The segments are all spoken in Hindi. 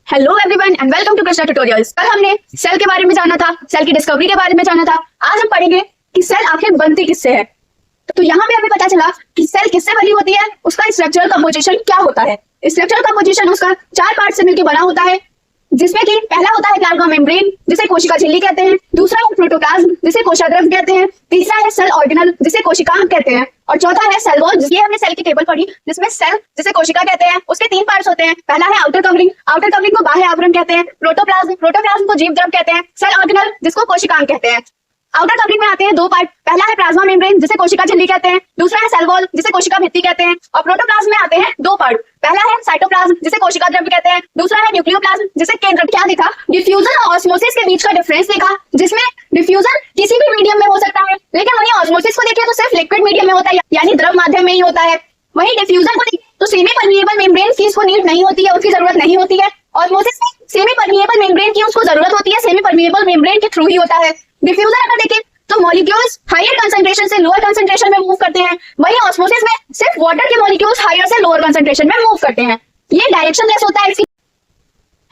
Hello everyone and welcome to Krishna tutorials. कल हमने सेल के बारे में जाना था, सेल की डिस्कवरी के बारे में जाना था। आज हम पढ़ेंगे कि सेल आखिर बनती किससे है। तो यहाँ पे हमें पता चला कि सेल किससे बनी होती है, उसका स्ट्रक्चरल कंपोजिशन क्या होता है। स्ट्रक्चरल कंपोजिशन उसका 4 पार्ट से मिलकर बना होता है, जिसमें कि पहला होता है प्लाज्मा मेम्ब्रेन जिसे कोशिका झिल्ली कहते हैं, दूसरा है प्रोटोप्लाज्म जिसे कोशाद्रव्य कहते हैं, तीसरा है सेल ऑर्गेनल जिसे कोशिकांग कहते हैं और चौथा है सेल वॉल। ये हमने सेल की टेबल पढ़ी जिसमें सेल जिसे कोशिका कहते हैं उसके 3 पार्ट्स होते हैं। पहला है आउटर कवरिंग को बाह्य आवरण कहते हैं, प्रोटोप्लाज्म को जीव द्रव कहते हैं, सेल ऑर्गेनल जिसको कोशिकांग कहते हैं। आउटर कवरिंग में आते हैं 2 पार्ट, पहला है प्लाज्मा मेम्ब्रेन जिसे कोशिका झिल्ली कहते हैं, दूसरा है सेल वॉल जिसे कोशिका भित्ति कहते हैं। और प्रोटोप्लाज्म में आते हैं 2 पार्ट, पहला है साइटोप्लाज्म जिसे कोशिका द्रव्य कहते हैं, दूसरा है न्यूक्लियोप्लाज्म जिसे केंद्र। क्या देखा? डिफ्यूजन और ऑस्मोसिस के बीच का डिफरेंस देखा, जिसमें डिफ्यूजन किसी भी मीडियम में हो सकता है, लेकिन वहीं ऑस्मोसिस को देखें तो सिर्फ लिक्विड मीडियम में होता है, यानी द्रव माध्यम में ही होता है। वहीं डिफ्यूजन को देखें तो सेमी परमिएबल मेम्ब्रेन की इसको नीड नहीं होती है, उसकी जरूरत नहीं होती है। ऑस्मोसिस में सेमी परमिएबल मेम्ब्रेन की उसको जरूरत होती है, सेमी परमिएबल मेम्ब्रेन के थ्रू ही होता है। डिफ्यूजन अगर देखें तो मॉलिक्यूल्स हायर कंसंट्रेशन से लोअर कंसंट्रेशन में मूव करते हैं, वहीं ऑस्मोसिस में सिर्फ वाटर के मॉलिक्यूल्स हायर से लोअर कंसंट्रेशन में मूव करते हैं। ये डायरेक्शन लेस होता है।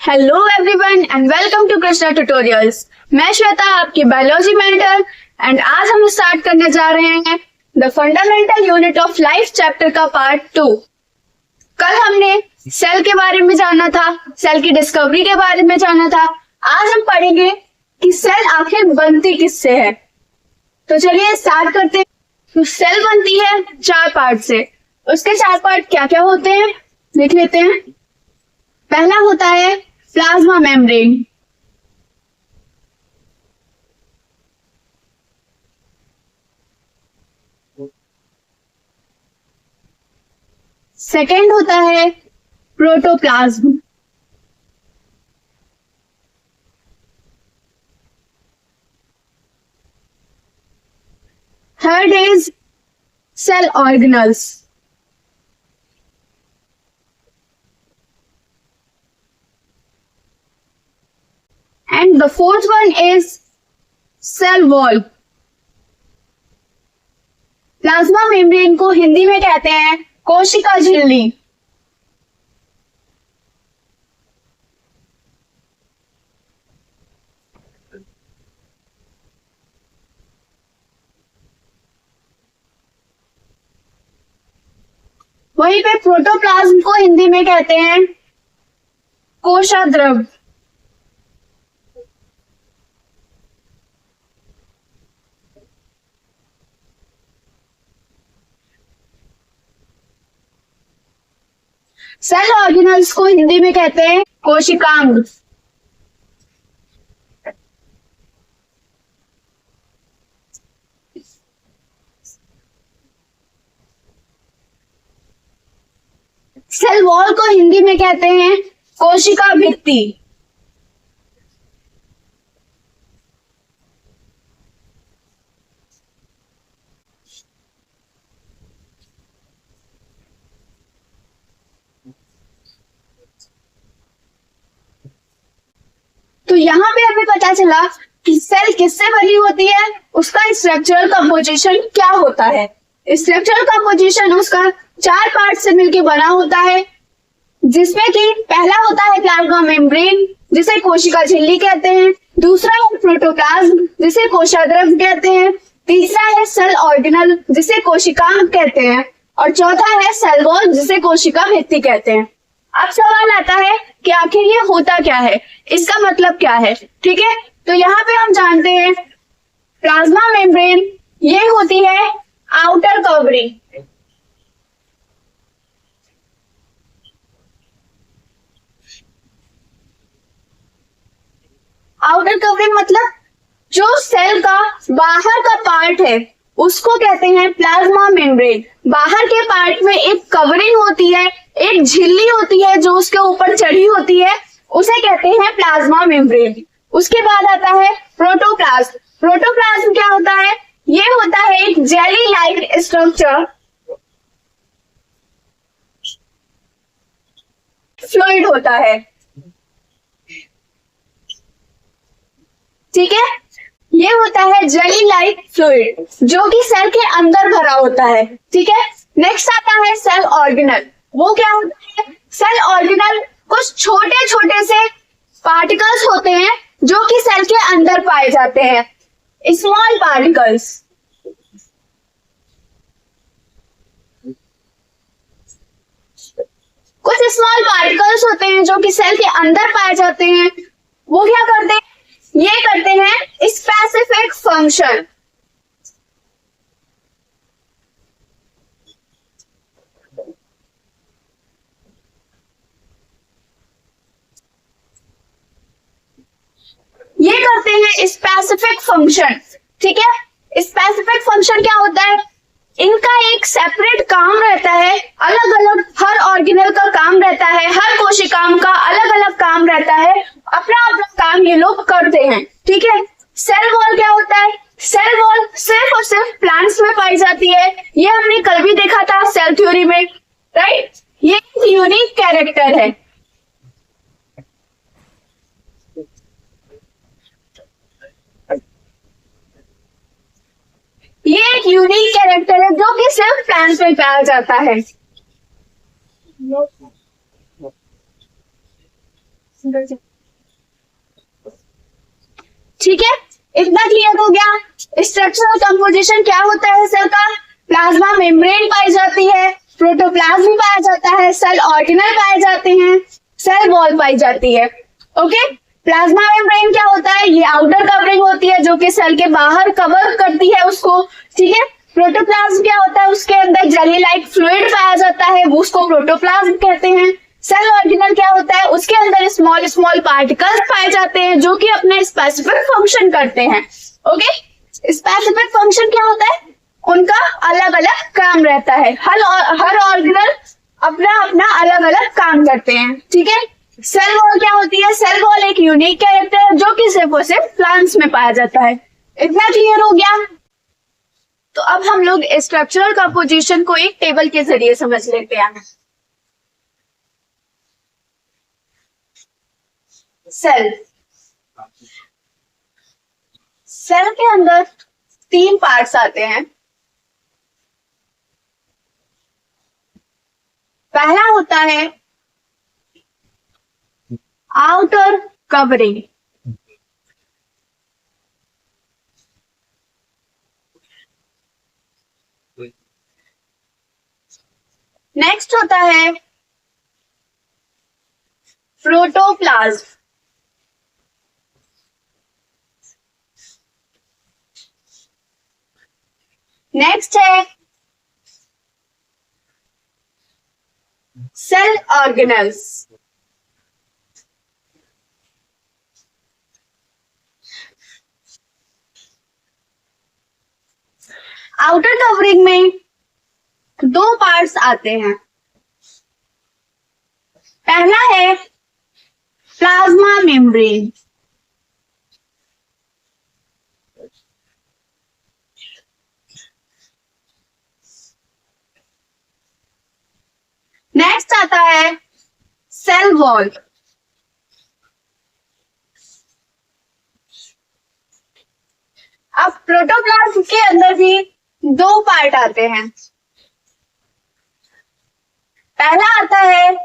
Hello everyone and welcome to Krishna tutorials. मैं श्वेता, आपकी बायोलॉजी मेंटर, एंड आज हम स्टार्ट करने जा रहे हैं the fundamental unit of life chapter का पार्ट 2। कल हमने सेल के बारे में जाना था, सेल की डिस्कवरी के बारे में जाना था। आज हम पढ़ेंगे कि सेल आखिर बनती किससे है। तो चलिए स्टार्ट करते हैं। तो सेल बनती है 4 पार्ट से। उसके 4 पार्ट क्या क्या होते हैं देख लेते हैं। पहला होता है प्लाज्मा मेम्ब्रेन। सेकेंड होता है protoplasm. Third is cell organelles. And the fourth one is cell wall. Plasma membrane को हिंदी में कहते हैं कोशिका झिल्ली। वहीं पे प्रोटोप्लाज्म को हिंदी में कहते हैं कोशाद्रव्य। सेल ऑर्गेनल्स को हिंदी में कहते हैं कोशिकांग। सेल वॉल को हिंदी में कहते हैं कोशिका भित्ति। तो यहाँ पे हमें पता चला कि सेल किससे बनी होती है, उसका स्ट्रक्चरल कंपोजिशन क्या होता है। स्ट्रक्चरल कंपोजिशन उसका 4 पार्ट से मिलकर बना होता है, जिसमें कि पहला होता है प्लाज्मा मेम्ब्रेन जिसे कोशिका झिल्ली कहते हैं, दूसरा है प्रोटोप्लाज्म जिसे कोशाद्रव्य कहते हैं, तीसरा है सेल ऑर्गेनल जिसे कोशिकांग कहते हैं और चौथा है सेल वॉल जिसे कोशिका भित्ति कहते हैं। अब सवाल आता है कि आखिर ये होता क्या है, इसका मतलब क्या है। ठीक है, तो यहाँ पे हम जानते हैं प्लाज्मा मेम्ब्रेन ये होती है आउटर कवरिंग। आउटर कवरिंग मतलब जो सेल का बाहर का पार्ट है उसको कहते हैं प्लाज्मा मेम्ब्रेन। बाहर के पार्ट में एक कवरिंग होती है, एक झिल्ली होती है जो उसके ऊपर चढ़ी होती है, उसे कहते हैं प्लाज्मा मेम्ब्रेन। उसके बाद आता है प्रोटोप्लाज्म। प्रोटोप्लाज्म क्या होता है? ये होता है एक जेली लाइक स्ट्रक्चर, फ्लूइड होता है। ठीक है, ये होता है जेली लाइक फ्लूइड जो कि सेल के अंदर भरा होता है। ठीक है, नेक्स्ट आता है सेल ऑर्गेनल। वो क्या होता है? सेल ऑर्गेनल कुछ छोटे छोटे से पार्टिकल्स होते हैं जो कि सेल के अंदर पाए जाते हैं, स्मॉल पार्टिकल्स। कुछ स्मॉल पार्टिकल्स होते हैं जो कि सेल के अंदर पाए जाते हैं। वो क्या करते हैं? ये करते हैं स्पेसिफिक फंक्शन। ये करते हैं स्पेसिफिक फंक्शन, ठीक है। स्पेसिफिक फंक्शन क्या होता है? इनका एक सेपरेट काम रहता है, अलग अलग हर ऑर्गेनेल का काम रहता है, हर कोशिकाओं का अलग अलग काम रहता है, अपना अपना काम ये लोग करते हैं, ठीक है। सेल वॉल क्या होता है? सेल वॉल सिर्फ और सिर्फ प्लांट्स में पाई जाती है। ये हमने कल भी देखा था सेल थ्योरी में, राइट। ये यूनिक कैरेक्टर है। ये एक यूनिक कैरेक्टर है जो कि सिर्फ प्लांट्स में पाया जाता है। ठीक है, इतना क्लियर हो गया। स्ट्रक्चरल कंपोजिशन क्या होता है सेल का? प्लाज्मा मेम्ब्रेन पाई जाती है, प्रोटोप्लाज्म पाया जाता है, सेल ऑर्गेनल पाए जाते हैं, सेल वॉल पाई जाती है। ओके, प्लाज्मा मेम्ब्रेन क्या होता है? ये आउटर कवरिंग होती है जो कि सेल के बाहर कवर करती है उसको, ठीक है। प्रोटोप्लाज्म क्या होता है? उसके अंदर जेली लाइक फ्लूइड पाया जाता है, वो उसको प्रोटोप्लाज्म कहते हैं। सेल ऑर्गेनल क्या होता है? उसके अंदर स्मॉल स्मॉल पार्टिकल्स पाए जाते हैं जो कि अपने स्पेसिफिक फंक्शन करते हैं। ओके, स्पेसिफिक फंक्शन क्या होता है? उनका अलग अलग काम रहता है, हर ऑर्गेनल अपना अपना अलग अलग काम करते हैं, ठीक है। सेल वॉल क्या होती है? सेल वॉल एक यूनिक कैरेक्टर है जो कि सिर्फ और सिर्फ प्लांट्स में पाया जाता है। इतना क्लियर हो गया? तो अब हम लोग स्ट्रक्चरल कंपोजिशन को एक टेबल के जरिए समझ लेते हैं। सेल के अंदर 3 पार्ट्स आते हैं। पहला होता है आउटर कवरिंग, नेक्स्ट होता है प्रोटोप्लाज्म, नेक्स्ट है सेल ऑर्गेनल्स। आउटर कवरिंग में 2 पार्ट्स आते हैं। पहला है प्लाज्मा मेम्ब्रेन, नेक्स्ट आता है सेल वॉल। अब प्रोटोप्लाज्म के अंदर भी 2 पार्ट आते हैं। पहला आता है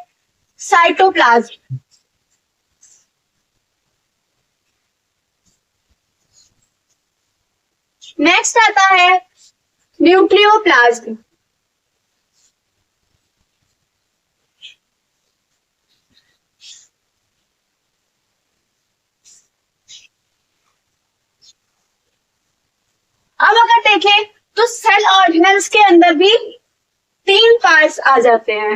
साइटोप्लाज्म, नेक्स्ट आता है न्यूक्लियोप्लाज्म। अब अगर देखें तो सेल ऑर्गेनल्स के अंदर भी 3 पार्ट्स आ जाते हैं।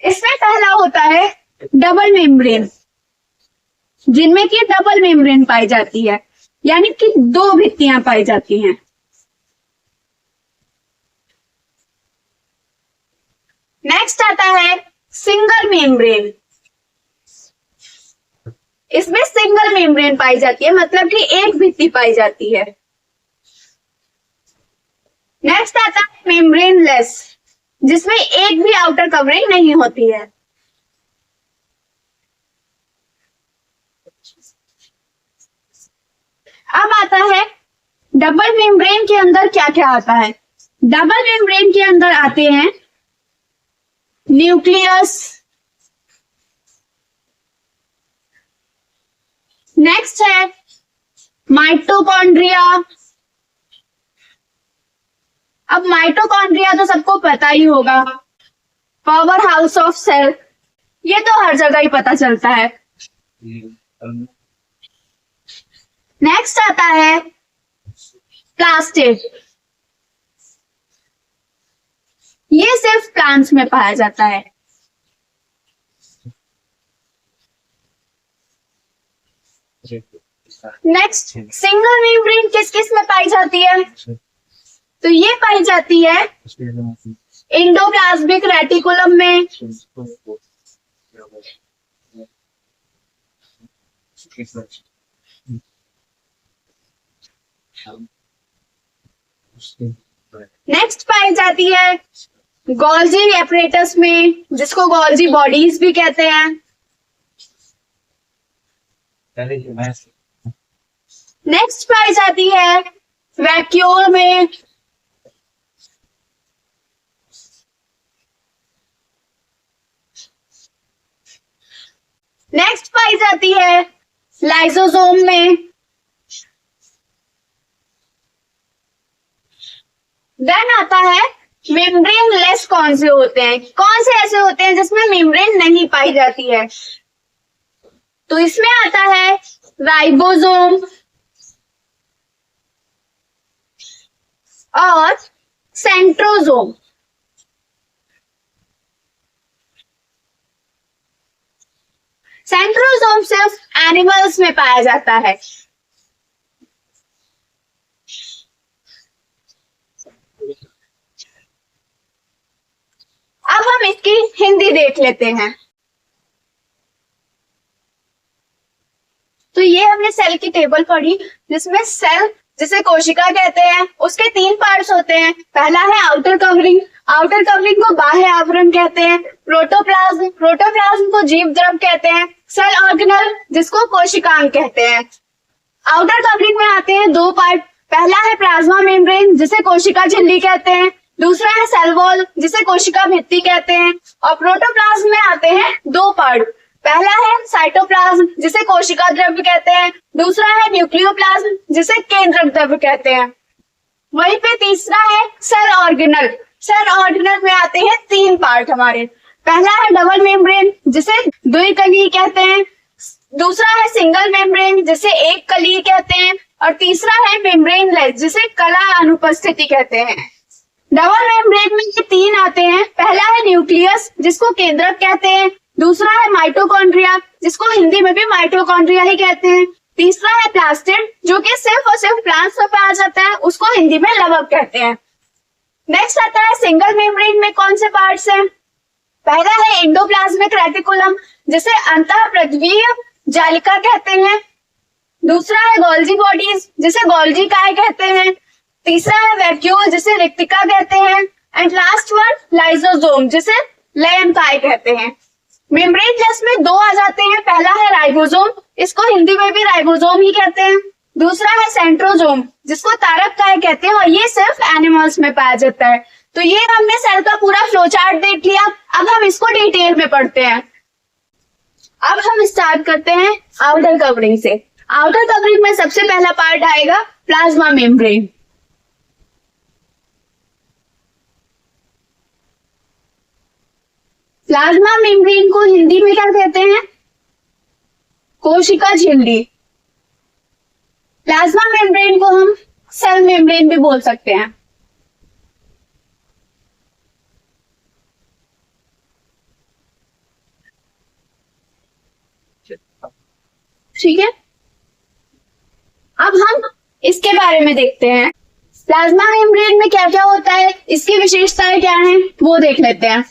इसमें पहला होता है डबल मेम्ब्रेन, जिनमें कि डबल मेम्ब्रेन पाई जाती है, यानी कि 2 भित्तियां पाई जाती हैं। नेक्स्ट आता है सिंगल मेम्ब्रेन। इसमें सिंगल मेम्ब्रेन पाई जाती है, मतलब कि एक भित्ति पाई जाती है। नेक्स्ट आता है मेम्ब्रेनलेस, जिसमें एक भी आउटर कवरिंग नहीं होती है। अब आता है डबल मेम्ब्रेन के अंदर क्या क्या आता है। डबल मेम्ब्रेन के अंदर आते हैं न्यूक्लियस, नेक्स्ट है माइटोकॉन्ड्रिया। अब माइटोकॉन्ड्रिया तो सबको पता ही होगा, पावर हाउस ऑफ सेल, ये तो हर जगह ही पता चलता है। नेक्स्ट आता है प्लास्टिड, ये सिर्फ प्लांट्स में पाया जाता है। नेक्स्ट सिंगल मेम्ब्रेन किस किस में पाई जाती है? तो ये पाई जाती है एंडोप्लाज्मिक रेटिकुलम में, नेक्स्ट पाई जाती है गोल्जी एपरेटस में, जिसको गोल्जी बॉडीज भी कहते हैं। नेक्स्ट पाई जाती है वैक्यूल में। नेक्स्ट पाई जाती है लाइसोसोम में। देन आता है मेम्ब्रेन लेस, कौन से होते हैं, कौन से ऐसे होते हैं जिसमें मेम्ब्रेन नहीं पाई जाती है? तो इसमें आता है राइबोसोम और सेंट्रोसोम। सेंट्रोसोम सिर्फ एनिमल्स में पाया जाता है। अब हम इसकी हिंदी देख लेते हैं। तो ये हमने सेल की टेबल पढ़ी, जिसमें सेल जिसे कोशिका कहते हैं उसके 3 पार्ट्स होते हैं। पहला है आउटर कवरिंग, आउटर कवरिंग को बाह्य आवरण कहते हैं। प्रोटोप्लाज्म, प्रोटोप्लाज्म को जीव द्रव कहते हैं। सेल ऑर्गेनल, जिसको कोशिकांग कहते हैं। आउटर कवरिंग में आते हैं 2 पार्ट, पहला है प्लाज्मा मेम्ब्रेन, जिसे कोशिका झिल्ली कहते हैं। दूसरा है सेल वॉल, जिसे कोशिका भित्ति कहते हैं। और प्रोटोप्लाज्म में आते हैं 2 पार्ट, पहला है साइटोप्लाज्म, जिसे कोशिका द्रव्य कहते हैं। दूसरा है न्यूक्लियोप्लाज्म, जिसे केंद्रक द्रव्य कहते हैं। वहीं पे तीसरा है सेल ऑर्गेनल। सेल ऑर्गेनल में आते हैं 3 पार्ट हमारे, पहला है डबल मेम्ब्रेन, जिसे द्विकली कहते हैं। दूसरा है सिंगल मेम्ब्रेन, जिसे एक कली कहते हैं। और तीसरा है मेम्ब्रेन लेस, जिसे कला अनुपस्थिति कहते हैं। डबल मेम्ब्रेन में ये 3 आते हैं, पहला है न्यूक्लियस, जिसको केंद्रक कहते हैं। दूसरा है माइटोकॉन्ड्रिया, जिसको हिंदी में भी माइटोकॉन्ड्रिया ही कहते हैं। तीसरा है प्लास्टिड, जो कि सिर्फ और सिर्फ प्लांट्स में पाया जाता है, उसको हिंदी में लवक कहते हैं। नेक्स्ट आता है सिंगल मेम्ब्रेन में कौन से पार्ट्स हैं? पहला है एंडोप्लाज्मिक रेटिकुलम, जिसे अंतःपृष्ठीय जालिका कहते हैं। दूसरा है गोल्जी बॉडीज, जिसे गोल्जी काय कहते हैं। तीसरा है वैक्यूल, जिसे रिक्तिका कहते हैं। एंड लास्ट वन लाइसोसोम, जिसे लयन काय कहते हैं। मेम्ब्रेन लेस में 2 आ जाते हैं, पहला है राइबोसोम, इसको हिंदी में भी राइबोसोम ही कहते हैं। दूसरा है सेंट्रोसोम, जिसको तारक काय कहते हैं, और ये सिर्फ एनिमल्स में पाया जाता है। तो ये हमने सेल का पूरा फ्लो चार्ट देख लिया। अब हम इसको डिटेल में पढ़ते हैं। अब हम स्टार्ट करते हैं आउटर कवरिंग से। आउटर कवरिंग में सबसे पहला पार्ट आएगा प्लाज्मा मेम्ब्रेन। प्लाज्मा मेम्ब्रेन को हिंदी में क्या कहते हैं? कोशिका झिल्ली। प्लाज्मा मेम्ब्रेन को हम सेल मेम्ब्रेन भी बोल सकते हैं। ठीक है, अब हम इसके बारे में देखते हैं। प्लाज्मा मेम्ब्रेन में क्या क्या होता है, इसकी विशेषताएं क्या हैं, वो देख लेते हैं।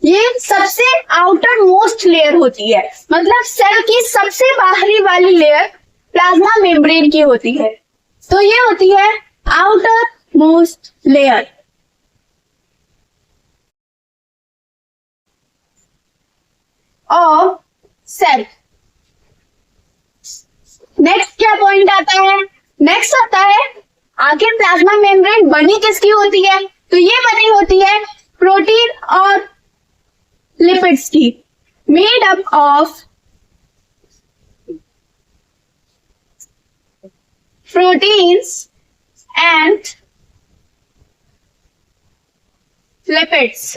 ये सबसे आउटर मोस्ट लेयर होती है, मतलब सेल की सबसे बाहरी वाली लेयर प्लाज्मा मेम्ब्रेन की होती है। तो ये होती है outer most layer. Of cell. Next क्या पॉइंट आता है? नेक्स्ट आता है आखिर प्लाज्मा मेम्ब्रेन बनी किसकी होती है? तो ये बनी होती है प्रोटीन और लिपिड्स की, made up of proteins and lipids.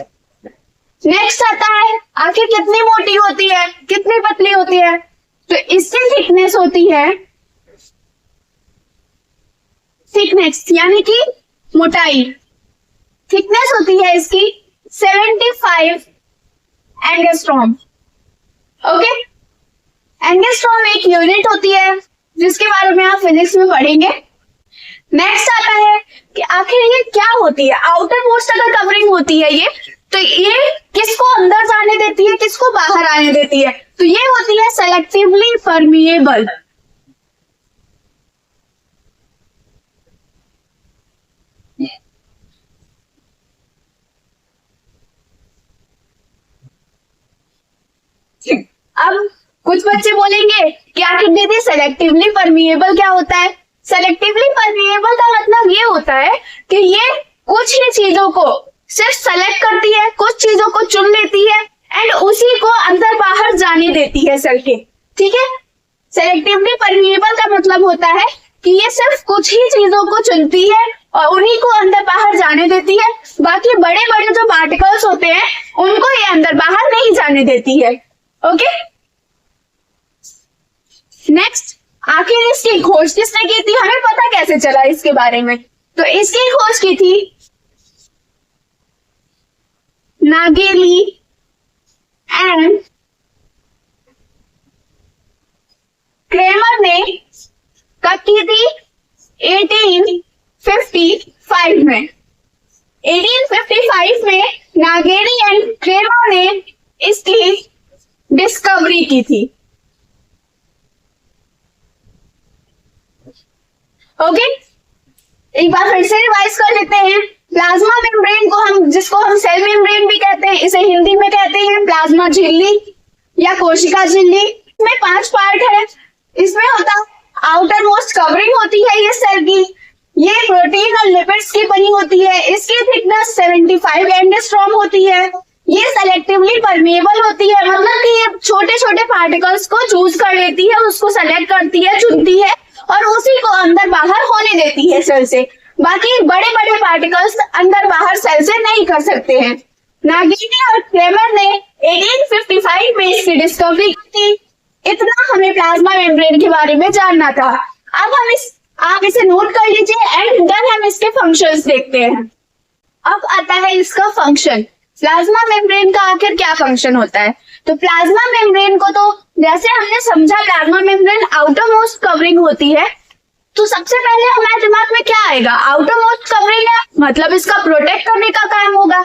Next आता है आखिर कितनी मोटी होती है, कितनी पतली होती है? तो इसकी थिकनेस होती है, थिकनेस यानी कि मोटाई, थिकनेस होती है इसकी 75 एंगस्ट्रॉम। ओके, एंगस्ट्रॉम एक यूनिट होती है जिसके बारे में आप फिजिक्स में पढ़ेंगे। नेक्स्ट आता है कि आखिर ये क्या होती है? आउटर मोस्ट अगर कवरिंग होती है ये, तो ये किसको अंदर जाने देती है, किसको बाहर आने देती है? तो ये होती है सेलेक्टिवली परमिएबल। अब कुछ बच्चे बोलेंगे कि आखिर दीदी सेलेक्टिवली परमिएबल क्या होता है? सेलेक्टिवली परमिएबल का मतलब ये होता है कि ये कुछ ही चीजों को सिर्फ सेलेक्ट करती है, कुछ चीजों को चुन लेती है एंड उसी को अंदर बाहर जाने देती है सेल के। ठीक है, सेलेक्टिवली परमिएबल का मतलब होता है कि ये सिर्फ कुछ ही चीजों को चुनती है और उन्हीं को अंदर बाहर जाने देती है, बाकी बड़े बड़े जो पार्टिकल्स होते हैं उनको ये अंदर बाहर नहीं जाने देती है। ओके, नेक्स्ट आखिर इसकी खोज किसने की थी? हमें पता कैसे चला इसके बारे में? तो इसकी खोज की थी नागेली एंड क्रेमर ने कब की थी? 1855 में। 1855 में नागेली एंड क्रेमर ने इसकी डिस्कवरी की थी। ओके, एक बार फिर से रिवाइज कर लेते हैं। प्लाज्मा मेम्ब्रेन को हम, जिसको हम सेल मेम्ब्रेन भी कहते हैं, इसे हिंदी में कहते हैं प्लाज्मा झिल्ली या कोशिका झिल्ली। इसमें 5 पार्ट है। इसमें होता आउटर मोस्ट कवरिंग होती है ये सेल की, ये प्रोटीन और लिपिड्स की बनी होती है, इसकी थिकनेस 75 एंगस्ट्रॉम होती है, ये सेलेक्टिवली परमेबल होती है, मतलब कि ये छोटे छोटे पार्टिकल्स को चूज कर लेती है, उसको सेलेक्ट करती है, चुनती है और उसी को अंदर बाहर होने देती है सेल से। बाकी बड़े बड़े पार्टिकल्स अंदर बाहर सेल से नहीं कर सकते हैं। नागेली और क्रेमर ने 1855 में इसकी डिस्कवरी की थी। इतना हमें प्लाज्मा मेम्ब्रेन के बारे में जानना था। अब आप इसे नोट कर लीजिए एंड देन हम इसके फंक्शंस देखते हैं। अब आता है इसका फंक्शन। प्लाज्मा मेम्ब्रेन का आखिर क्या फंक्शन होता है? तो प्लाज्मा मेम्ब्रेन को, तो जैसे हमने समझा plasma membrane outer most covering होती है, तो सबसे पहले हमारे दिमाग में क्या आएगा? आउटर मोस्ट कवरिंग है, मतलब इसका प्रोटेक्ट करने का काम होगा।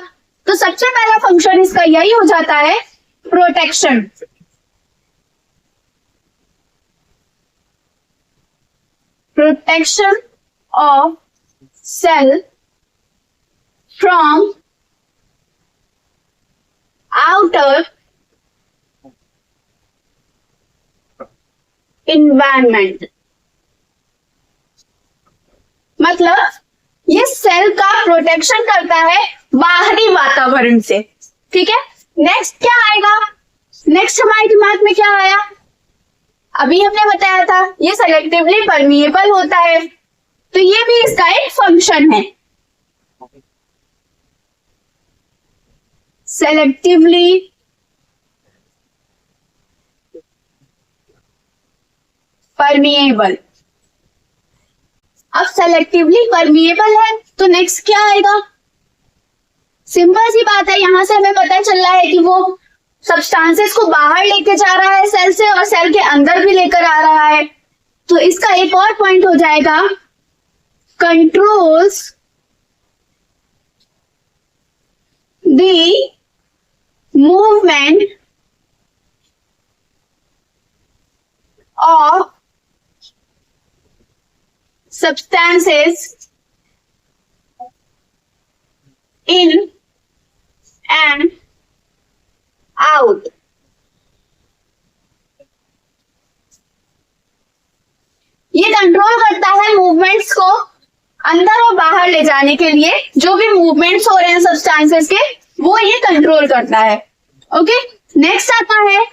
तो सबसे पहला फंक्शन इसका यही हो जाता है, protection. Protection of cell from outer environment, मतलब ये सेल का प्रोटेक्शन करता है बाहरी वातावरण से। ठीक है, नेक्स्ट क्या आएगा? नेक्स्ट हमारे दिमाग में क्या आया? अभी हमने बताया था ये सेलेक्टिवली परमिएबल होता है, तो ये भी इसका एक फंक्शन है, सेलेक्टिवली परमिएबल। अब सेलेक्टिवली परमिएबल है तो नेक्स्ट क्या आएगा? सिंपल सी बात है, यहां से हमें पता चल रहा है कि वो सब्सटेंसेस को बाहर लेके जा रहा है सेल से और सेल के अंदर भी लेकर आ रहा है। तो इसका एक और पॉइंट हो जाएगा, controls the movement of substances in and out। ये कंट्रोल करता है मूवमेंट्स को जाने के लिए जो भी मूवमेंट्स हो रहे हैं सब्सटेंसेस के, वो ये कंट्रोल करता है। ओके, नेक्स्ट आता है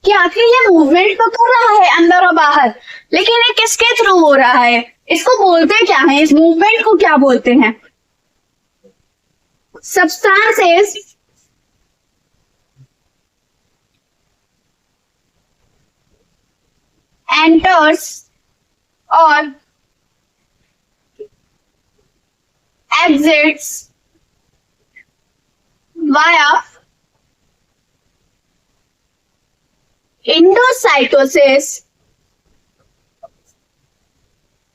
कि आखिर ये मूवमेंट तो कर रहा है अंदर और बाहर, लेकिन ये किसके थ्रू हो रहा है, इसको बोलते क्या है, इस मूवमेंट को क्या बोलते हैं? Substances enters or exits via endocytosis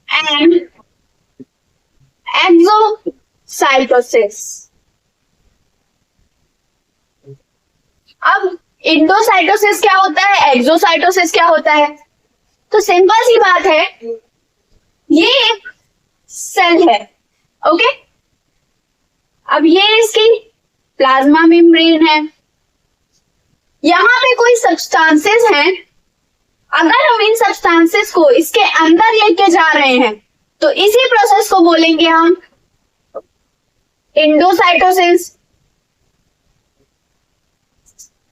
and exocytosis। अब इंडोसाइटोसिस क्या होता है, एक्सोसाइटोसिस क्या होता है? तो सिंपल सी बात है, ये एक सेल है। ओके, अब ये इसकी प्लाज्मा मेम्ब्रेन है, यहां पे कोई सब्सटेंसेस हैं, अगर हम इन सब्सटेंसेस को इसके अंदर लेके जा रहे हैं तो इसी प्रोसेस को बोलेंगे हम इंडोसाइटोसिस।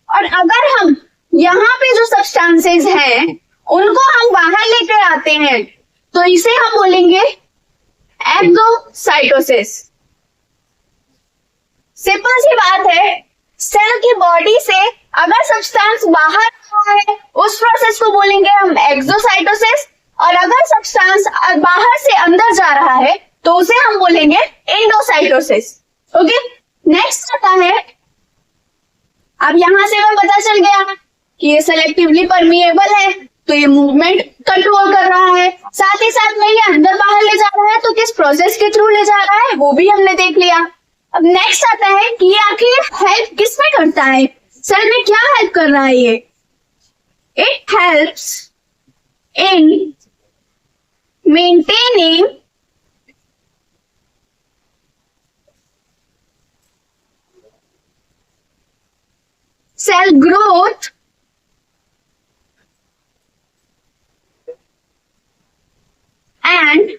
और अगर हम यहाँ पे जो सब्सटेंसेस हैं उनको हम बाहर लेकर आते हैं तो इसे हम बोलेंगे एक्सोसाइटोसिस। सिंपल सी बात है, सेल की बॉडी से अगर सब्सटेंस बाहर आ रहा है उस प्रोसेस को बोलेंगे हम एक्सोसाइटोसिस, और अगर सब्सटेंस बाहर से अंदर जा रहा है तो उसे हम बोलेंगे इंडोसाइटोसिस। ओके, नेक्स्ट आता है, अब यहां से हमें पता चल गया कि ये सेलेक्टिवली परमिएबल है, तो ये मूवमेंट कंट्रोल कर रहा है, साथ ही साथ में ये अंदर बाहर ले जा रहा है, तो किस प्रोसेस के थ्रू ले जा रहा है वो भी हमने देख लिया। अब नेक्स्ट आता है कि ये आखिर हेल्प किस में करता है, सेल में क्या हेल्प कर रहा है ये? It helps in maintaining cell growth and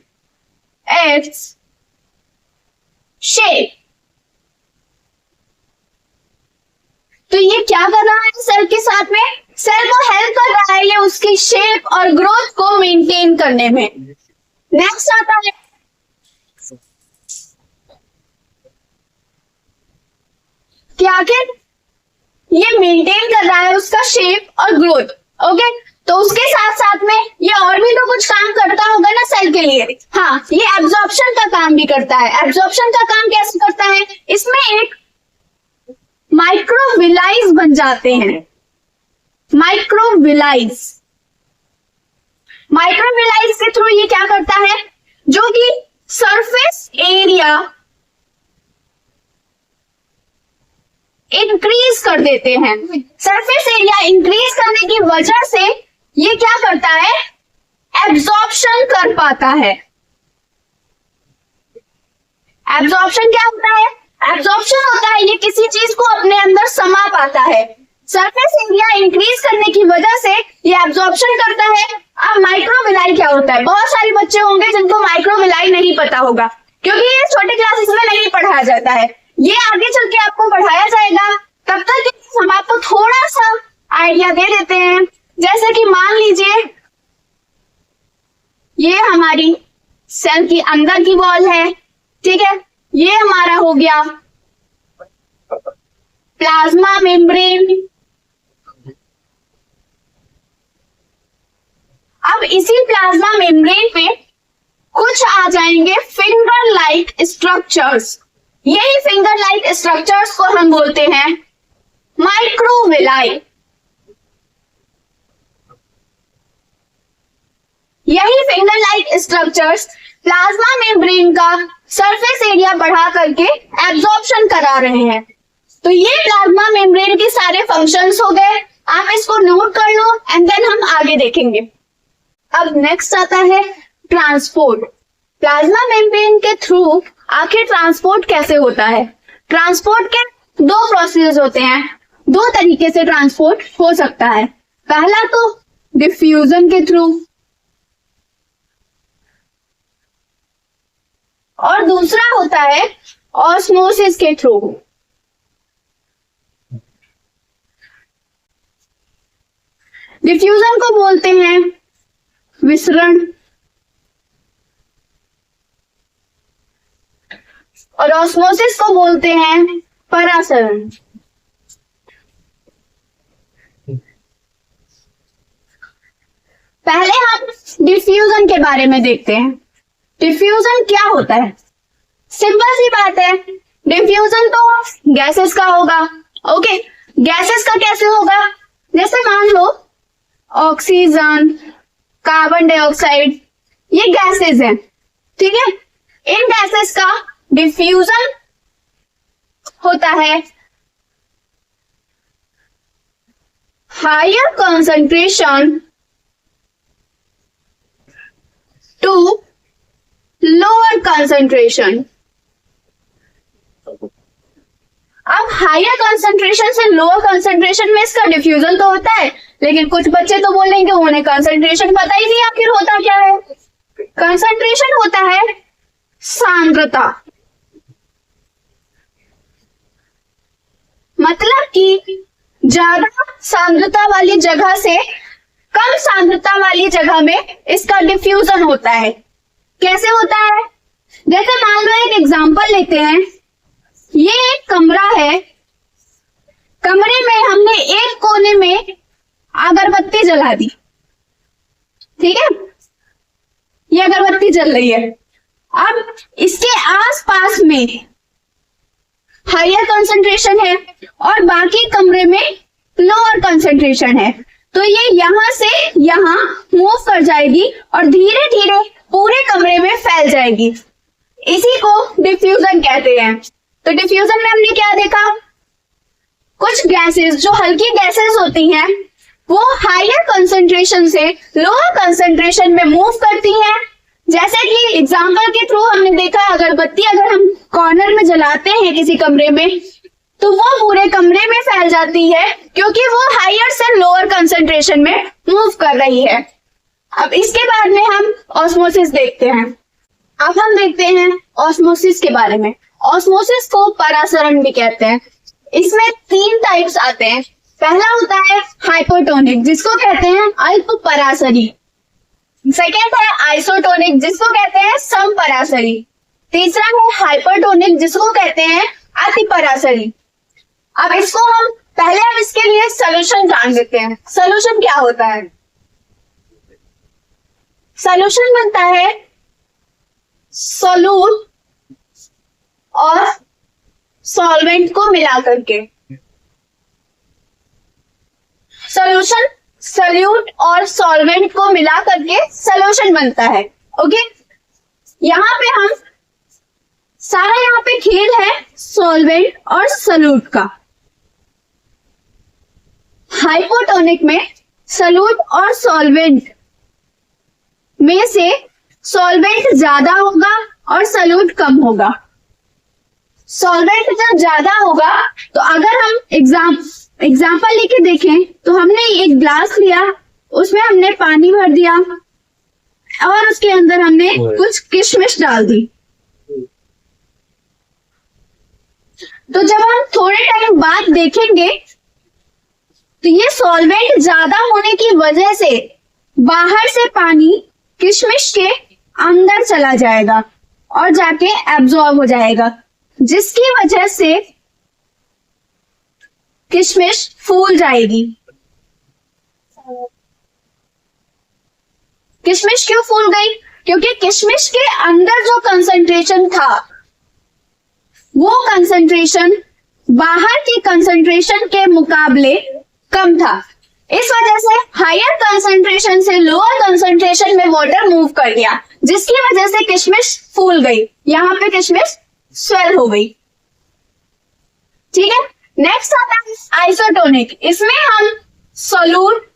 its shape। तो ये क्या कर रहा है सेल के साथ में? सेल को हेल्प कर रहा है ये उसकी शेप और ग्रोथ को मेंटेन करने में। नेक्स्ट आता है कि आखिर ये मेंटेन कर रहा है उसका शेप और ग्रोथ। ओके, तो उसके साथ साथ में ये और भी तो कुछ काम करता होगा ना सेल के लिए। हाँ, ये एब्जॉर्प्शन का काम भी करता है। एब्जॉर्प्शन का काम कैसे करता है? इसमें एक माइक्रोविलाइज बन जाते हैं, माइक्रोविलाइज। माइक्रोविलाइज के थ्रू ये क्या करता है, जो कि सरफेस एरिया इंक्रीज कर देते हैं। सरफेस एरिया इंक्रीज करने की वजह से ये क्या करता है, एब्जॉर्प्शन कर पाता है। एब्जॉर्प्शन क्या होता है? एब्जॉर्प्शन होता है ये किसी चीज को अपने अंदर समा पाता है। सरफेस एरिया इंक्रीज करने की वजह से ये एब्जॉर्प्शन करता है। अब माइक्रोविलाई क्या होता है? बहुत सारे बच्चे होंगे जिनको माइक्रोविलाई नहीं पता होगा, क्योंकि ये छोटे क्लासेस में नहीं पढ़ाया जाता है, ये आगे चल के आपको पढ़ाया जाएगा। तब तक हम आपको थोड़ा सा आइडिया दे देते हैं। जैसे कि मान लीजिए ये हमारी सेल की अंदर की वॉल है, ठीक है, ये हमारा हो गया प्लाज्मा मेम्ब्रेन। अब इसी प्लाज्मा मेम्ब्रेन पे कुछ आ जाएंगे फिंगर लाइक स्ट्रक्चर्स। यही फिंगर लाइक स्ट्रक्चर्स को हम बोलते हैं माइक्रोविलाई। यही finger like structures plasma membrane का सरफेस एरिया बढ़ा करके एब्जॉर्प्शन करा रहे हैं। तो ये प्लाज्मा मेम्ब्रेन के सारे फंक्शंस हो गए, आप इसको नोट कर लो एंड देन हम आगे देखेंगे। अब नेक्स्ट आता है ट्रांसपोर्ट। प्लाज्मा मेम्ब्रेन के थ्रू आखिर ट्रांसपोर्ट कैसे होता है? ट्रांसपोर्ट के दो प्रोसेस होते हैं, दो तरीके से ट्रांसपोर्ट हो सकता है। पहला तो डिफ्यूजन के थ्रू, और दूसरा होता है ऑस्मोसिस के थ्रू। डिफ्यूजन को बोलते हैं विसरण और ऑस्मोसिस को बोलते हैं परासरण। पहले हम डिफ्यूजन के बारे में देखते हैं। डिफ्यूजन क्या होता है? सिंपल सी बात है, डिफ्यूजन तो गैसेस का होगा। ओके, गैसेस का कैसे होगा? जैसे मान लो ऑक्सीजन, कार्बन डाइऑक्साइड, ये गैसेस हैं, ठीक है। इन गैसेस का डिफ्यूजन होता है higher concentration to lower concentration. अब हायर कंसंट्रेशन से लोअर कंसंट्रेशन में इसका डिफ्यूजन तो होता है, लेकिन कुछ बच्चे तो बोलेंगे उन्हें कंसंट्रेशन पता ही नहीं आखिर होता क्या है। कंसंट्रेशन होता है सांद्रता, मतलब कि ज्यादा सांद्रता वाली जगह से कम सांद्रता वाली जगह में इसका डिफ्यूजन होता है। कैसे होता है? जैसे मान लो एक एग्जांपल लेते हैं, ये एक कमरा है, कमरे में हमने एक कोने में अगरबत्ती जला दी, ठीक है, ये अगरबत्ती जल रही है। अब इसके आसपास में हायर कंसंट्रेशन है और बाकी कमरे में लोअर कंसंट्रेशन है, तो ये यहां से यहां मूव कर जाएगी और धीरे धीरे पूरे कमरे में फैल जाएगी। इसी को डिफ्यूजन कहते हैं। तो डिफ्यूजन में हमने क्या देखा? कुछ गैसेस जो हल्की गैसेस होती हैं वो हायर कंसंट्रेशन से लोअर कंसंट्रेशन में मूव करती हैं। जैसे कि एग्जांपल के थ्रू हमने देखा, अगरबत्ती अगर हम कॉर्नर में जलाते हैं किसी कमरे में तो वो पूरे कमरे में फैल जाती है, क्योंकि वो हायर से लोअर कंसंट्रेशन में मूव कर रही है। अब इसके बाद में हम ऑस्मोसिस देखते हैं। अब हम देखते हैं ऑस्मोसिस के बारे में। ऑस्मोसिस को परासरण भी कहते हैं। इसमें 3 टाइप्स आते हैं। पहला होता है हाइपोटोनिक, जिसको कहते हैं अल्प परासरी। सेकेंड है आइसोटोनिक, जिसको कहते हैं सम परासरी। तीसरा है हाइपरटोनिक, जिसको कहते हैं अति परासरी। अब हम इसके लिए सोल्यूशन जान लेते हैं। सोल्यूशन क्या होता है? सोल्यूशन बनता है सोल्यूट और सॉल्वेंट को मिला करके। सोल्यूशन सोल्यूट और सॉल्वेंट को मिला करके सोल्यूशन बनता है। ओके, यहां पे हम सारा यहाँ पे खेल है सॉल्वेंट और सोल्यूट का। हाइपोटोनिक में सोल्यूट और सॉल्वेंट में से सॉल्वेंट ज्यादा होगा और सोल्यूट कम होगा। सॉल्वेंट जब ज्यादा होगा तो अगर हम एग्जाम्पल लेके देखें तो हमने एक ग्लास लिया, उसमें हमने पानी भर दिया और उसके अंदर हमने कुछ किशमिश डाल दी। तो जब हम थोड़े टाइम बाद देखेंगे तो ये सॉल्वेंट ज्यादा होने की वजह से बाहर से पानी किशमिश के अंदर चला जाएगा और जाके एब्जॉर्ब हो जाएगा, जिसकी वजह से किशमिश फूल जाएगी। किशमिश क्यों फूल गई? क्योंकि किशमिश के अंदर जो कंसंट्रेशन था वो कंसंट्रेशन बाहर के कंसंट्रेशन के मुकाबले कम था। इस वजह से हायर कंसंट्रेशन से लोअर कंसंट्रेशन में वाटर मूव कर गया, जिसकी वजह से किशमिश फूल गई। यहां पे किशमिश स्वेल हो गई। ठीक है, नेक्स्ट आता है आइसोटोनिक। इसमें हम सोल्यूट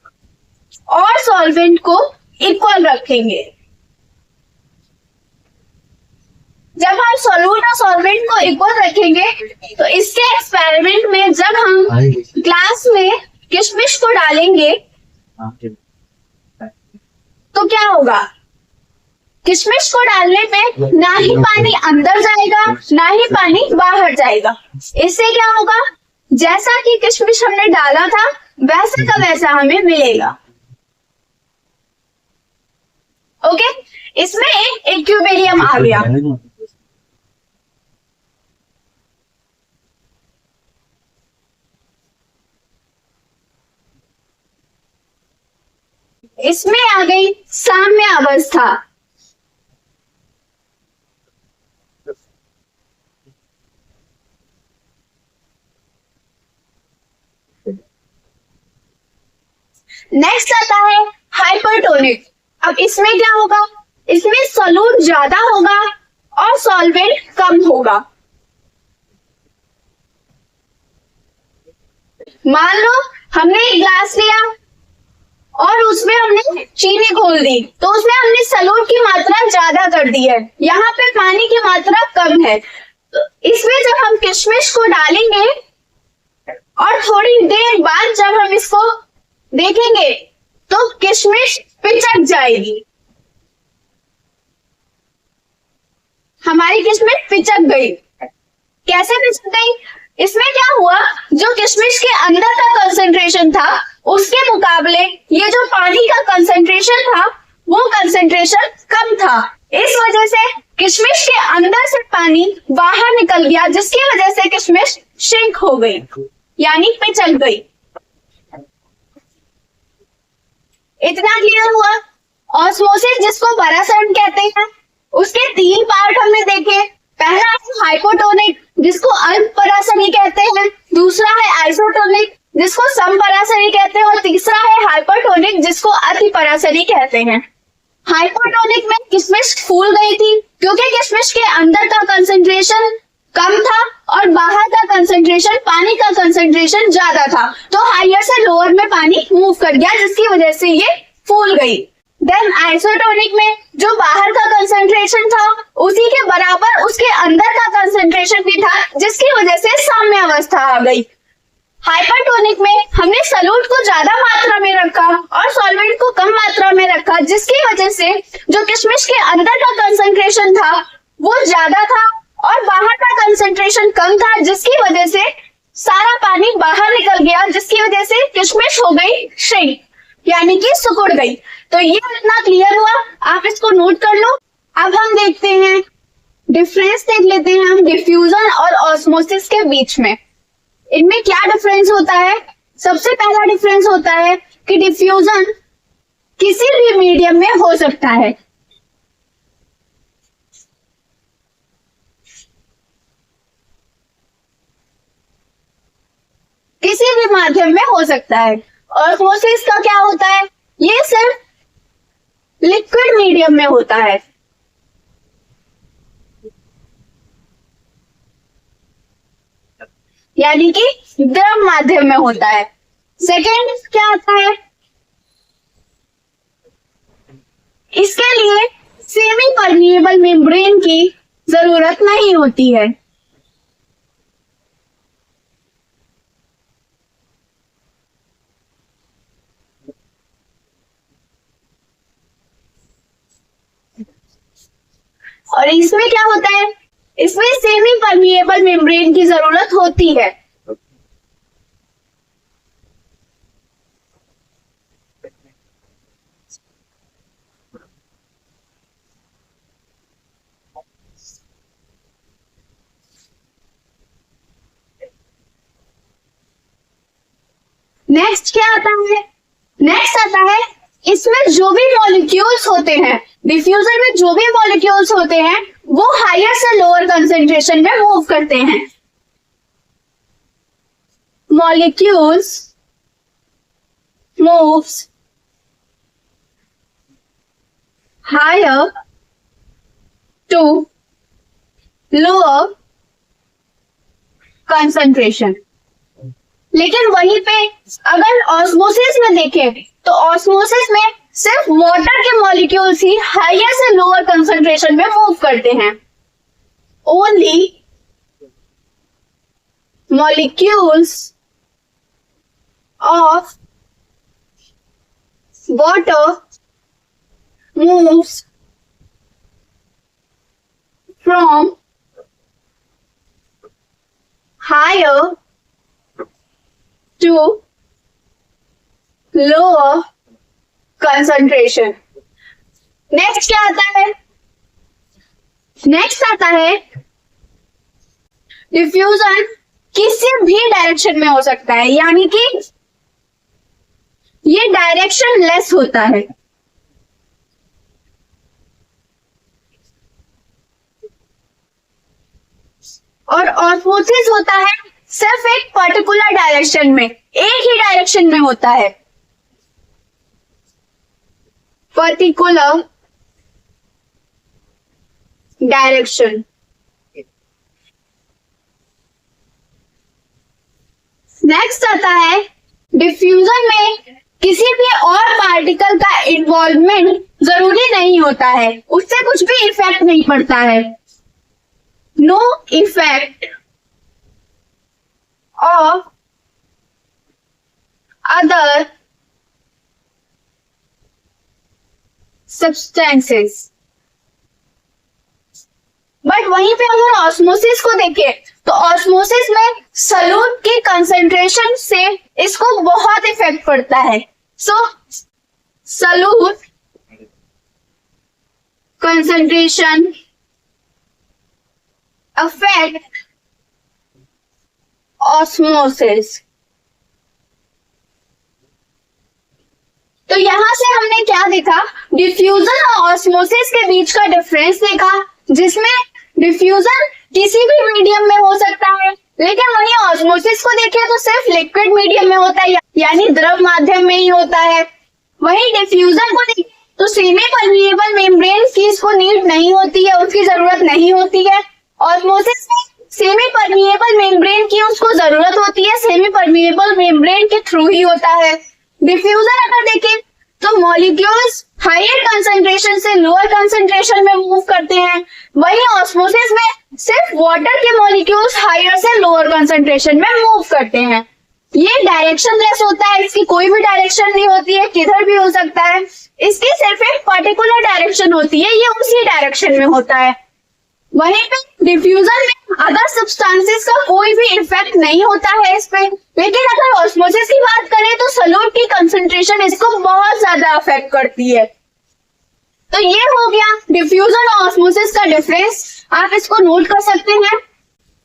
और सॉल्वेंट को इक्वल रखेंगे। जब हम सोल्यूट और सॉल्वेंट को इक्वल रखेंगे तो इसके एक्सपेरिमेंट में जब हम ग्लास में किशमिश को डालेंगे तो क्या होगा? किशमिश को डालने पे ना ही पानी अंदर जाएगा ना ही पानी बाहर जाएगा। इससे क्या होगा, जैसा कि किशमिश हमने डाला था वैसा का वैसा हमें मिलेगा। ओके, इसमें एक इक्विलिब्रियम आ गया। इसमें आ गई साम्य अवस्था। नेक्स्ट आता है हाइपरटोनिक। अब इसमें क्या होगा, इसमें सोल्यूट ज्यादा होगा और सॉल्वेंट कम होगा। मान लो हमने एक ग्लास लिया और उसमें हमने चीनी घोल दी, तो उसमें हमने सलूट की मात्रा ज्यादा कर दी है, यहाँ पे पानी की मात्रा कम है। तो इसमें जब हम किशमिश को डालेंगे और थोड़ी देर बाद जब हम इसको देखेंगे तो किशमिश पिचक जाएगी, हमारी किशमिश पिचक गई। कैसे पिचक गई, इसमें क्या हुआ, जो किशमिश के अंदर का कंसंट्रेशन था उसके मुकाबले ये जो पानी का कंसंट्रेशन था वो कंसंट्रेशन कम था। इस वजह से किशमिश के अंदर से पानी बाहर निकल गया, जिसकी वजह से किशमिश श्रिंक हो गई यानी पिचक गई। इतना क्लियर हुआ। ऑस्मोसिस जिसको परासरण कहते हैं, उसके 3 पार्ट हमने देखे। पहला है हाइपोटोनिक जिसको अल्प परासरी कहते हैं, दूसरा है आइसोटोनिक जिसको सम परासरी कहते हैं और तीसरा है हाइपरटोनिक जिसको अति परासरी कहते हैं। हाइपोटोनिक में किशमिश फूल गई थी क्योंकि किशमिश के अंदर का कंसंट्रेशन कम था और बाहर का कंसंट्रेशन, पानी का कंसंट्रेशन ज्यादा था, तो हायर से लोअर में पानी मूव कर गया जिसकी वजह से ये फूल गई। देन आइसोटोनिक में जो बाहर का कंसंट्रेशन था उसी के बराबर उसके अंदर का कंसंट्रेशन भी था जिसकी वजह से साम्य अवस्था आ गई। हाइपरटोनिक में हमने सॉल्यूट को ज्यादा मात्रा में रखा और सॉल्वेंट को कम मात्रा में रखा, जिसकी वजह से जो किशमिश के अंदर का कंसंट्रेशन था वो ज्यादा था और बाहर का कंसंट्रेशन कम था, जिसकी वजह से सारा पानी बाहर निकल गया, जिसकी वजह से किशमिश हो गई श्रिंक यानी कि सिकुड़ गई। तो ये इतना क्लियर हुआ, आप इसको नोट कर लो। अब हम देखते हैं डिफरेंस, देख लेते हैं हम डिफ्यूजन और ऑस्मोसिस के बीच में। इनमें क्या डिफरेंस होता है। सबसे पहला डिफरेंस होता है कि डिफ्यूजन किसी भी मीडियम में हो सकता है, किसी भी माध्यम में हो सकता है। ऑस्मोसिस का क्या होता है, ये सिर्फ लिक्विड मीडियम में होता है। यानी कि द्रव माध्यम में होता है। सेकेंड क्या आता है, इसके लिए सेमी परमिएबल मेम्ब्रेन की जरूरत नहीं होती है। और इसमें क्या होता है, इसमें सेमी परमिएबल मेम्ब्रेन की जरूरत होती है। नेक्स्ट क्या आता है, नेक्स्ट आता है इसमें जो भी मॉलिक्यूल्स होते हैं, डिफ्यूजन में जो भी मॉलिक्यूल्स होते हैं वो हायर से लोअर कंसेंट्रेशन में मूव करते हैं। Molecules moves higher to lower concentration. लेकिन वहीं पे अगर ऑस्मोसिस में देखें तो ऑस्मोसिस में सिर्फ वाटर के मॉलिक्यूल्स ही हायर से लोअर कंसंट्रेशन में मूव करते हैं। Only molecules of water moves from higher to lower concentration. Next क्या आता है? नेक्स्ट आता है डिफ्यूजन किसी भी डायरेक्शन में हो सकता है, यानी कि ये डायरेक्शन लेस होता है. और ऑस्मोसिस होता है सिर्फ एक पर्टिकुलर डायरेक्शन में, एक ही डायरेक्शन में होता है. Particular direction. नेक्स्ट आता है डिफ्यूजन में किसी भी और पार्टिकल का इन्वॉल्वमेंट जरूरी नहीं होता है, उससे कुछ भी इफेक्ट नहीं पड़ता है. No effect of other substances. But वहीं पे अगर ऑस्मोसिस को देखें तो ऑस्मोसिस में सॉल्यूट की कंसंट्रेशन से इसको बहुत इफेक्ट पड़ता है. सो सॉल्यूट कंसंट्रेशन अफेक्ट ऑस्मोसिस. तो यहां से हमने क्या देखा? डिफ्यूजन और ऑस्मोसिस के बीच का डिफरेंस देखा, जिसमें डिफ्यूजन किसी भी मीडियम में हो सकता है, लेकिन वहीं ऑस्मोसिस को देखें तो सिर्फ लिक्विड मीडियम में होता है, यानी द्रव माध्यम में ही होता है. वहीं डिफ्यूजन को देखें तो सेमी परमिएबल मेम्ब्रेन की इसको नीड नहीं होती है, उसकी जरूरत नहीं होती है. ऑस्मोसिस में सेमी परमिएबल मेम्ब्रेन की उसको जरूरत होती है, सेमी परमिएबल मेम्ब्रेन के थ्रू ही होता है. डिफ्यूजन अगर देखें तो मॉलिक्यूल्स हायर कंसंट्रेशन से लोअर कंसंट्रेशन में मूव करते हैं, वहीं ऑस्मोसिस में सिर्फ वाटर के मॉलिक्यूल्स हायर से लोअर कंसंट्रेशन में मूव करते हैं. ये डायरेक्शन लेस होता है, इसकी कोई भी डायरेक्शन नहीं होती है, किधर भी हो सकता है. इसकी सिर्फ एक पर्टिकुलर डायरेक्शन होती है, ये उसी डायरेक्शन में होता है. वहीं पे डिफ्यूजन में अदर सब्सटेंसेस का कोई भी इफेक्ट नहीं होता है इस पे, लेकिन अगर ऑस्मोसिस की बात करें तो सॉल्यूट की कंसंट्रेशन इसको बहुत ज्यादा अफेक्ट करती है. तो ये हो गया डिफ्यूजन और ऑस्मोसिस का डिफरेंस, आप इसको नोट कर सकते हैं.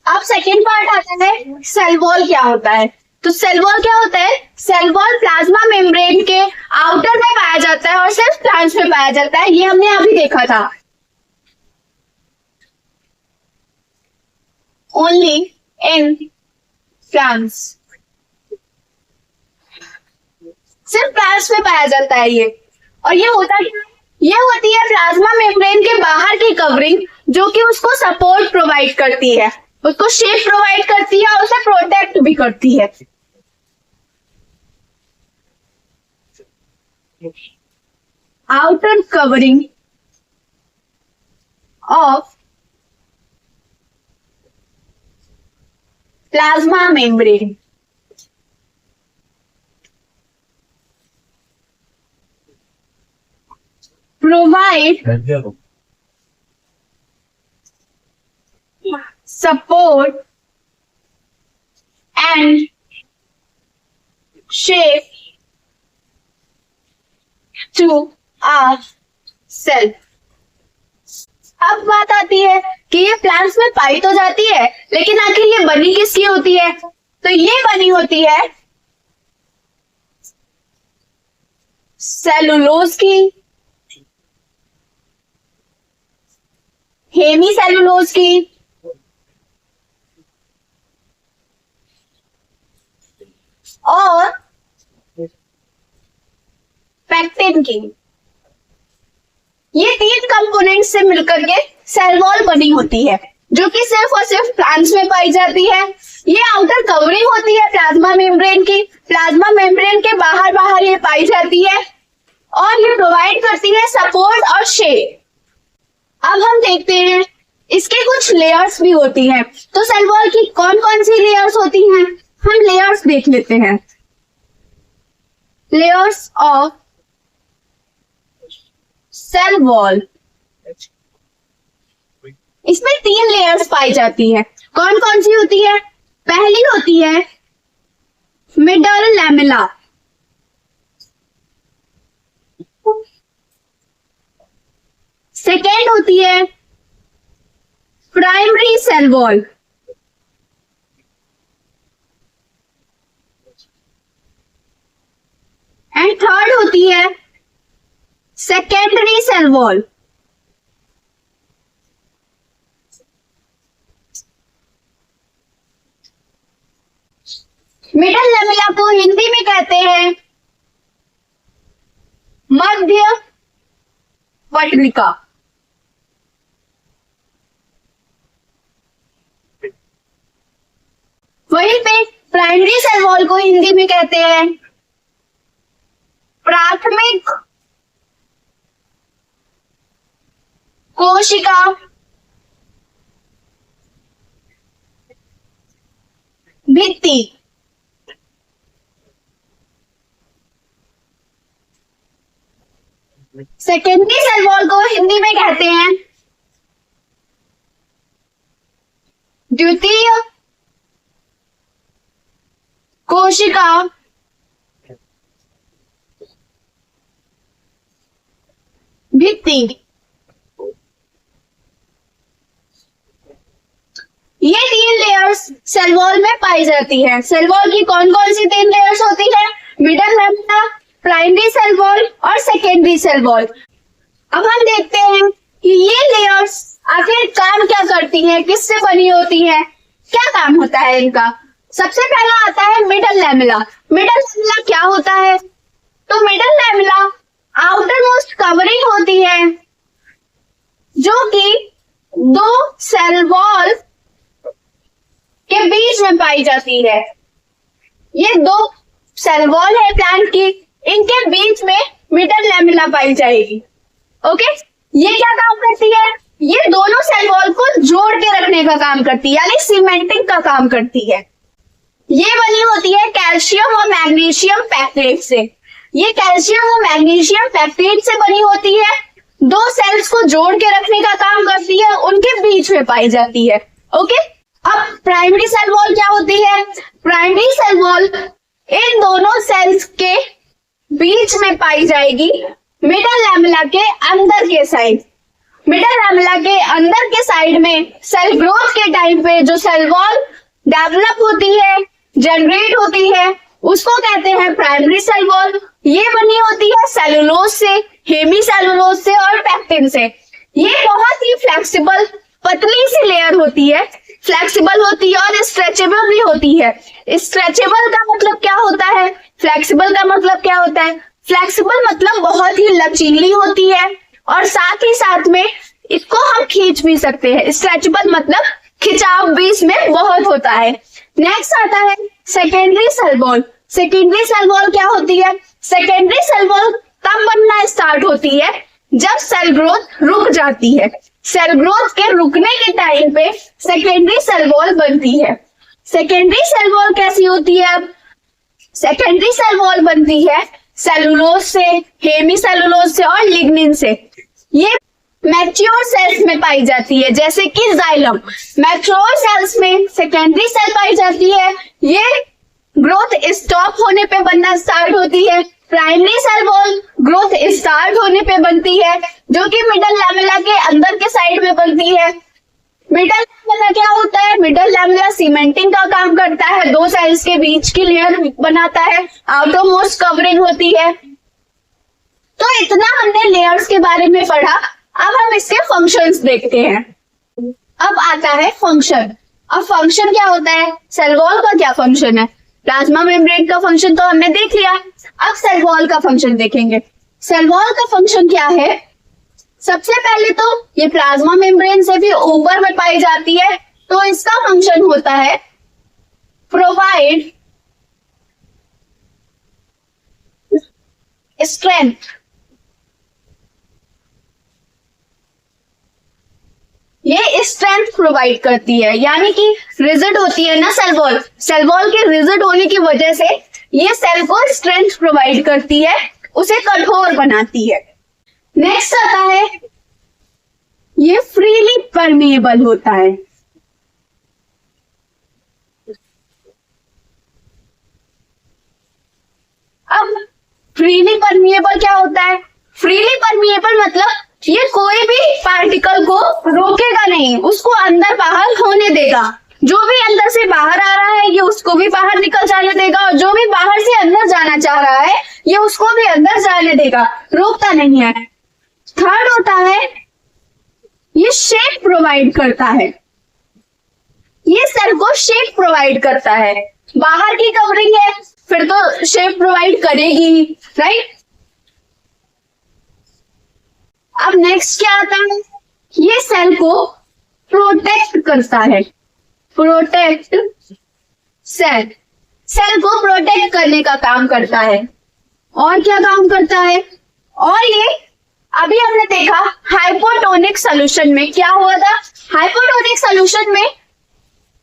अब सेकेंड पार्ट आता है सेल वॉल क्या होता है. तो सेल वॉल क्या होता है? सेल वॉल प्लाज्मा मेम्ब्रेन के आउटर में पाया जाता है और सिर्फ प्लांट्स में पाया जाता है, ये हमने अभी देखा था. Only in plants. सिर्फ प्लांट्स में पाया जाता है ये. और ये होता क्या? ये होती है प्लाज्मा मेम्ब्रेन के बाहर की कवरिंग, जो कि उसको सपोर्ट प्रोवाइड करती है, उसको शेप प्रोवाइड करती है और उसे प्रोटेक्ट भी करती है. Outer covering of plasma membrane. Provide support and shape to our cell. अब बात आती है कि ये प्लांट्स में पाई तो जाती है, लेकिन आखिर ये बनी किसकी होती है? तो ये बनी होती है सेलुलोज की, हेमी सेलुलोज की और पैक्टिन की. ये तीन कंपोनेंट से मिलकर के सेल वॉल बनी होती है, जो कि सिर्फ और सिर्फ प्लांट्स में पाई जाती है. ये आउटर कवरिंग होती है प्लाज्मा मेम्ब्रेन की, प्लाज्मा मेम्ब्रेन के बाहर बाहर ये पाई जाती है और ये प्रोवाइड करती है सपोर्ट और शेप. अब हम देखते हैं इसके कुछ लेयर्स भी होती हैं. तो सेल वॉल की कौन कौन सी लेयर्स होती हैं, हम लेयर्स देख लेते हैं. Layers of cell wall. इसमें 3 लेयर्स पाई जाती है। कौन कौन सी होती है? पहली होती है मिडल लैमेला, सेकेंड होती है primary cell wall, and third होती है secondary cell wall. Middle lamella को हिंदी में कहते हैं मध्य पटलिका। वहीं पे प्राइमरी सेल वॉल को हिंदी में कहते हैं प्राथमिक कोशिका भित्ति। सेकेंडरी सेल वॉल को हिंदी में कहते हैं द्वितीय कोशिका भित्ति। ये 3 लेयर्स सेल वॉल में पाई जाती है। सेल वॉल की कौन कौन सी 3 लेयर्स होती है? Middle lamella, primary cell wall और सेकेंडरी सेल वॉल। अब हम देखते हैं कि ये लेयर्स आखिर काम क्या करती है, किससे बनी होती है, क्या काम होता है इनका। सबसे पहला आता है मिडल लैमेला। मिडल लैमेला क्या होता है? तो middle lamella outer most covering होती है जो कि 2 सेल वॉल के बीच में पाई जाती है। ये 2 सेल वॉल है प्लांट की, इनके बीच में मिडल लैमेला पाई जाएगी। ओके, ये क्या काम करती है? ये दोनों सेल वॉल को जोड़ के रखने का काम करती है, यानी सीमेंटिंग का काम करती है। ये बनी होती है कैल्शियम और मैग्नीशियम पैक्टेट से। ये कैल्शियम और मैग्नीशियम पैक्टेट से बनी होती है, 2 सेल्स को जोड़ के रखने का काम करती है, उनके बीच में पाई जाती है। ओके, अब प्राइमरी सेल वॉल क्या होती है? प्राइमरी सेल वॉल इन दोनों सेल्स के बीच में पाई जाएगी मिडल लैमेला के अंदर के साइड। मिडल लैमेला के अंदर के साइड में सेल ग्रोथ के टाइम पे जो सेल वॉल डेवलप होती है, जनरेट होती है, उसको कहते हैं प्राइमरी सेल वॉल। ये बनी होती है सेलुलोज से, हेमी सेलुलोज से और पैक्टिन से। ये बहुत ही फ्लेक्सिबल पतली सी लेयर होती है, फ्लेक्सिबल होती है और स्ट्रेचेबल भी होती है। स्ट्रेचेबल का मतलब क्या होता है? फ्लेक्सिबल का मतलब क्या होता है? फ्लेक्सिबल मतलब बहुत ही लचीली होती है और साथ ही साथ में इसको हम खींच भी सकते हैं। स्ट्रेचेबल मतलब खिंचाव भी इसमें बहुत होता है। नेक्स्ट आता है secondary cell wall. Secondary cell wall क्या होती है? सेकेंडरी सेल वॉल तब बनना स्टार्ट होती है जब सेल ग्रोथ रुक जाती है। सेल ग्रोथ के रुकने के टाइम पे सेकेंडरी सेल वॉल बनती है। सेकेंडरी सेल वॉल कैसी होती है? सेकेंडरी सेल वॉल बनती है सेलुलोज से, हेमी सेलुलोज से और लिग्निन से। ये मैच्योर सेल्स में पाई जाती है, जैसे कि जाइलम। मैच्योर सेल्स में सेकेंडरी सेल पाई जाती है, ये ग्रोथ स्टॉप होने पे बनना स्टार्ट होती है। Primary cell wall growth start होने पे बनती है, जो कि मिडल लैमेला के अंदर के साइड में बनती है। मिडल लैमेला क्या होता है? मिडल लैमेला सीमेंटिंग का काम करता है, 2 सेल्स के बीच की लेयर बनाता है, आउटर मोस्ट कवरिंग होती है। तो इतना हमने लेयर्स के बारे में पढ़ा। अब हम इसके फंक्शंस देखते हैं। अब आता है फंक्शन। अब फंक्शन क्या होता है? सेल वॉल का क्या फंक्शन है? प्लाज्मा मेम्ब्रेन का फंक्शन तो हमने देख लिया। अब सेल वॉल का फंक्शन देखेंगे। सेल वॉल का फंक्शन क्या है? सबसे पहले तो ये प्लाज्मा मेम्ब्रेन से भी ऊपर में पाई जाती है, तो इसका फंक्शन होता है प्रोवाइड स्ट्रेंथ। ये स्ट्रेंथ प्रोवाइड करती है, यानी कि रिजिड होती है ना सेल वॉल। सेल वॉल के रिजिड होने की वजह से ये सेल को स्ट्रेंथ प्रोवाइड करती है, उसे कठोर बनाती है। नेक्स्ट आता है ये फ्रीली परमिएबल होता है। अब फ्रीली परमिएबल क्या होता है? फ्रीली परमिएबल मतलब ये कोई भी पार्टिकल को रोकेगा नहीं, उसको अंदर बाहर होने देगा। जो भी अंदर से बाहर आ रहा है ये उसको भी बाहर निकल जाने देगा, और जो भी बाहर से अंदर जाना चाह रहा है ये उसको भी अंदर जाने देगा, रोकता नहीं है। थर्ड होता है ये शेप प्रोवाइड करता है। ये सेल को शेप प्रोवाइड करता है। बाहर की कवरिंग है फिर तो शेप प्रोवाइड करेगी, राइट। अब नेक्स्ट क्या आता है? ये सेल को प्रोटेक्ट करता है। प्रोटेक्ट सेल, सेल को प्रोटेक्ट करने का काम करता है। और क्या काम करता है? और ये अभी हमने देखा हाइपोटोनिक सॉल्यूशन में क्या हुआ था। हाइपोटोनिक सॉल्यूशन में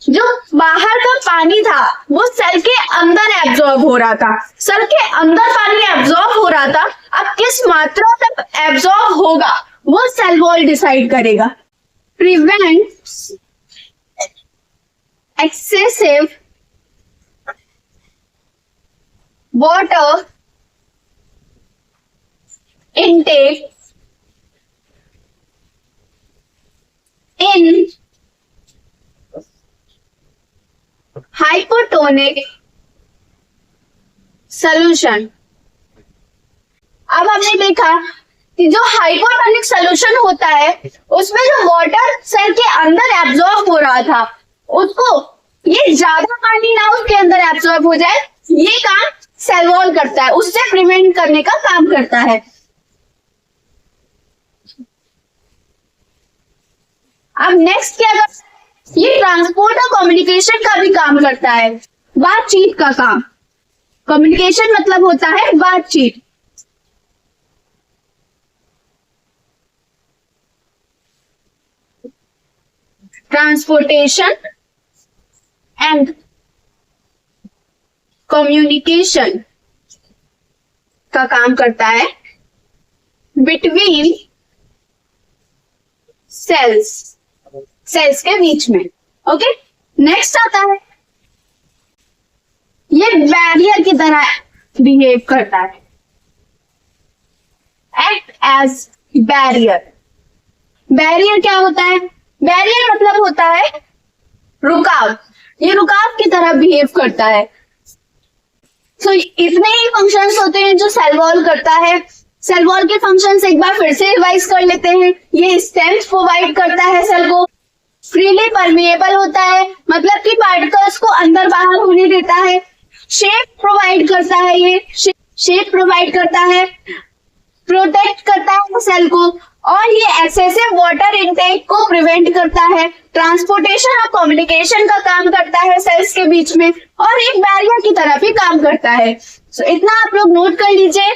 जो बाहर का पानी था वो सेल के अंदर एब्जॉर्ब हो रहा था। सेल के अंदर पानी एब्जॉर्ब हो रहा था। अब किस मात्रा तक एब्जॉर्ब होगा वो सेल वॉल डिसाइड करेगा। Prevents excessive water intake in hypotonic solution। अब हमने देखा कि जो हाइपोटोनिक सॉल्यूशन होता है उसमें जो वाटर सेल के अंदर एब्जॉर्ब हो रहा था उसको ये ज्यादा पानी ना उसके अंदर एब्जॉर्ब हो जाए, ये काम सेल वॉल करता है, उससे प्रिवेंट करने का काम करता है। अब नेक्स्ट क्या करता है? ये ट्रांसपोर्ट और कम्युनिकेशन का भी काम करता है, बातचीत का काम। कम्युनिकेशन मतलब होता है बातचीत। ट्रांसपोर्टेशन एंड कम्युनिकेशन का काम करता है बिटवीन सेल्स, सेल्स के बीच में। ओके, नेक्स्ट आता है ये बैरियर की तरह बिहेव करता है, एक्ट एज बैरियर। बैरियर क्या होता है? बैरियर मतलब होता है रुकाव। ये रुकाव की तरह बिहेव करता है। सो इतने ही फंक्शंस होते हैं जो सेल वॉल करता है। सेल वॉल के फंक्शंस एक बार फिर से रिवाइज कर लेते हैं। ये स्टेम्स प्रोवाइड करता है सेल को, फ्रीली परमिएबल होता है मतलब कि पार्टिकल्स को अंदर बाहर होने देता है, शेप प्रोवाइड करता है, ये शेप प्रोवाइड करता है, प्रोटेक्ट करता है सेल को, और ये एक्सेसिव वाटर इनटेक को प्रिवेंट करता है, ट्रांसपोर्टेशन और कम्युनिकेशन का काम करता है सेल्स के बीच में, और एक बैरियर की तरह भी काम करता है। सो इतना आप लोग नोट कर लीजिए।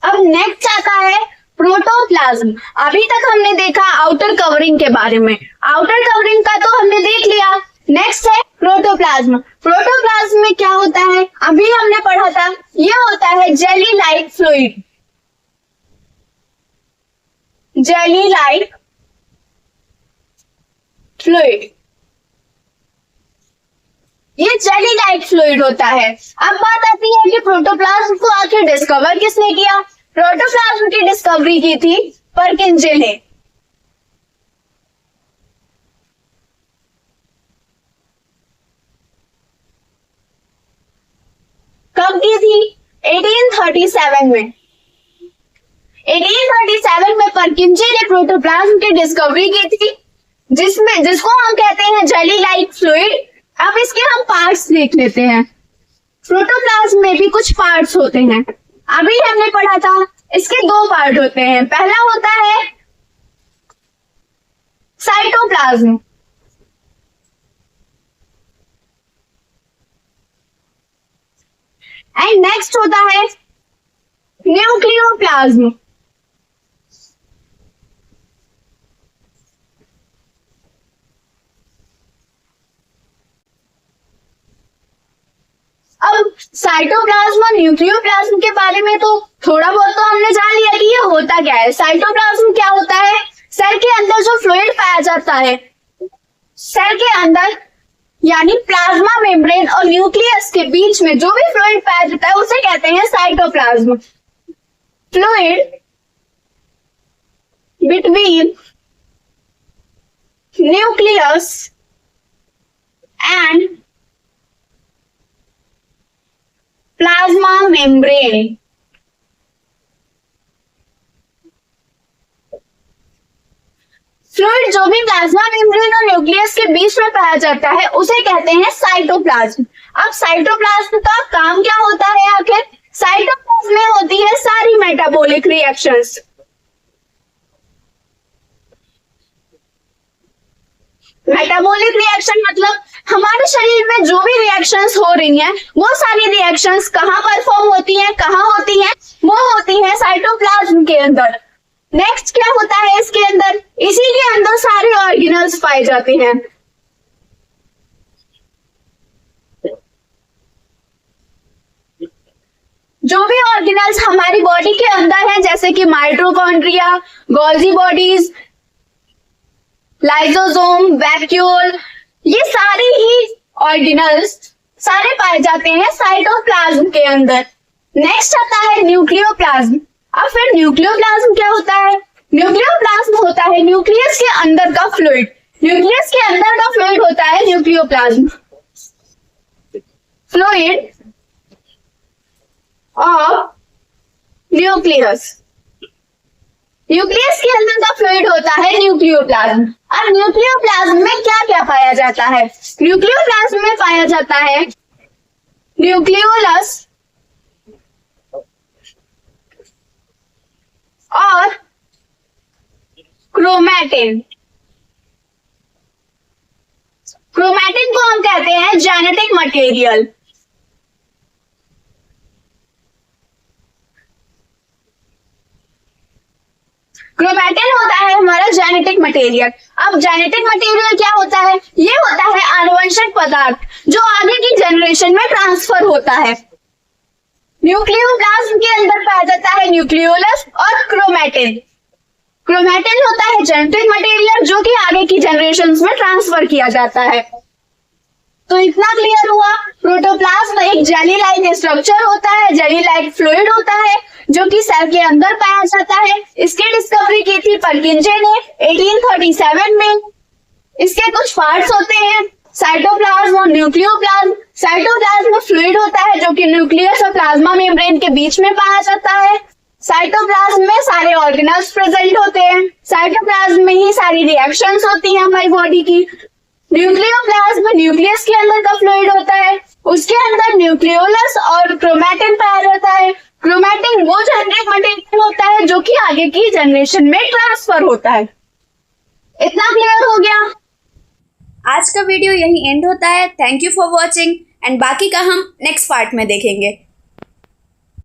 अब नेक्स्ट आता है प्रोटोप्लाज्म। अभी तक हमने देखा आउटर कवरिंग के बारे में, आउटर कवरिंग का तो हमने देख लिया। नेक्स्ट है प्रोटोप्लाज्म। प्रोटोप्लाज्म में क्या होता है? अभी हमने पढ़ा था, ये होता है jelly like fluid. Jelly like fluid, ये जेली लाइक फ्लूइड होता है। अब बात आती है कि प्रोटोप्लाज्म को आखिर डिस्कवर किसने किया? प्रोटोप्लाज्म की डिस्कवरी की थी परकिंजे ने। कब की थी? 1837 में। 1837 में परकिंजे ने प्रोटोप्लाज्म की डिस्कवरी की थी, जिसको हम कहते हैं जेली लाइक फ्लूइड। अब इसके हम पार्ट्स देख लेते हैं। प्रोटोप्लाज्म में भी कुछ पार्ट्स होते हैं। अभी हमने पढ़ा था इसके दो पार्ट होते हैं। पहला होता है साइटोप्लाज्म, एंड नेक्स्ट होता है न्यूक्लियोप्लाज्म। अब साइटोप्लाज्म और न्यूक्लियोप्लाज्म के बारे में तो थोड़ा बहुत तो हमने जान लिया कि ये होता क्या है। साइटोप्लाज्म क्या होता है? सेल के अंदर जो फ्लूइड पाया जाता है, सेल के अंदर यानी प्लाज्मा मेम्ब्रेन और न्यूक्लियस के बीच में जो भी फ्लूइड पाया जाता है उसे कहते हैं cytoplasm. Fluid between nucleus and plasma membrane. Fluid जो भी प्लाज्मा मेम्ब्रेन और न्यूक्लियस के बीच में पाया जाता है उसे कहते हैं साइटोप्लाज्म। अब साइटोप्लाज्म का काम क्या होता है आखिर? साइटोप्लाज्म में होती है सारी मेटाबॉलिक रिएक्शंस। मेटाबॉलिक रिएक्शन मतलब हमारे शरीर में जो भी रिएक्शंस हो रही हैं वो सारी रिएक्शंस कहाँ परफॉर्म होती हैं, कहाँ होती हैं? वो होती है साइटोप्लाज्म के अंदर। नेक्स्ट क्या होता है इसके अंदर? इसी के अंदर सारे ऑर्गेनल्स पाए जाते हैं। जो भी ऑर्गेनल्स हमारी बॉडी के अंदर हैं जैसे कि mitochondria, Golgi bodies, lysosome, vacuole, ये सारे ही ऑर्गेनल्स सारे पाए जाते हैं साइटोप्लाज्म के अंदर। नेक्स्ट आता है न्यूक्लियोप्लाज्म। अब फिर न्यूक्लियोप्लाज्म क्या होता है? न्यूक्लियोप्लाज्म होता है न्यूक्लियस के अंदर का फ्लूइड। न्यूक्लियस के अंदर का फ्लूइड होता है nucleoplasm. Fluid of nucleus. Nucleus के अंदर का फ्लूइड होता है न्यूक्लियोप्लाज्म। अब न्यूक्लियोप्लाज्म में क्या क्या पाया जाता है? न्यूक्लियोप्लाज्म में पाया जाता है न्यूक्लियोलस और क्रोमैटिन। क्रोमैटिन को हम कहते हैं जेनेटिक मटेरियल। क्रोमैटिन होता है हमारा जेनेटिक मटेरियल। अब जेनेटिक मटेरियल क्या होता है? ये होता है आनुवंशिक पदार्थ जो आगे की जनरेशन में ट्रांसफर होता है। न्यूक्लियोप्लाज्म के अंदर पाया जाता है न्यूक्लियोलस और क्रोमैटिन। क्रोमैटिन होता है जेनेटिक मटेरियल जो कि आगे की जनरेशंस में ट्रांसफर किया जाता है। तो इतना क्लियर हुआ। प्रोटोप्लाज्म एक जेली लाइक स्ट्रक्चर होता है, जेली लाइक फ्लूइड होता है जो कि सेल के अंदर पाया जाता है। इसकी डिस्कवरी की थी परकिंजे ने 1837 में। इसके कुछ पार्ट्स होते हैं, साइटोप्लाज्म और न्यूक्लियोप्लाज्म। साइटोप्लाज्म में फ्लूइड होता है जो कि न्यूक्लियस और प्लाज्मा मेम्ब्रेन के बीच में पाया जाता है। साइटोप्लाज्म में सारे ऑर्गेनल्स प्रेजेंट होते हैं। साइटोप्लाज्म में ही सारी रिएक्शंस होती हैं हमारी बॉडी की। न्यूक्लियोप्लाज्म न्यूक्लियस के अंदर का फ्लूइड होता है, उसके अंदर न्यूक्लियोलस और क्रोमैटिन पाया जाता है। क्रोमैटिन वो जेनेटिक मटेरियल होता है जो कि आगे की जनरेशन में ट्रांसफर होता है। इतना क्लियर हो गया? आज का वीडियो यही एंड होता है। Thank you for watching and बाकी का हम नेक्स्ट पार्ट में देखेंगे।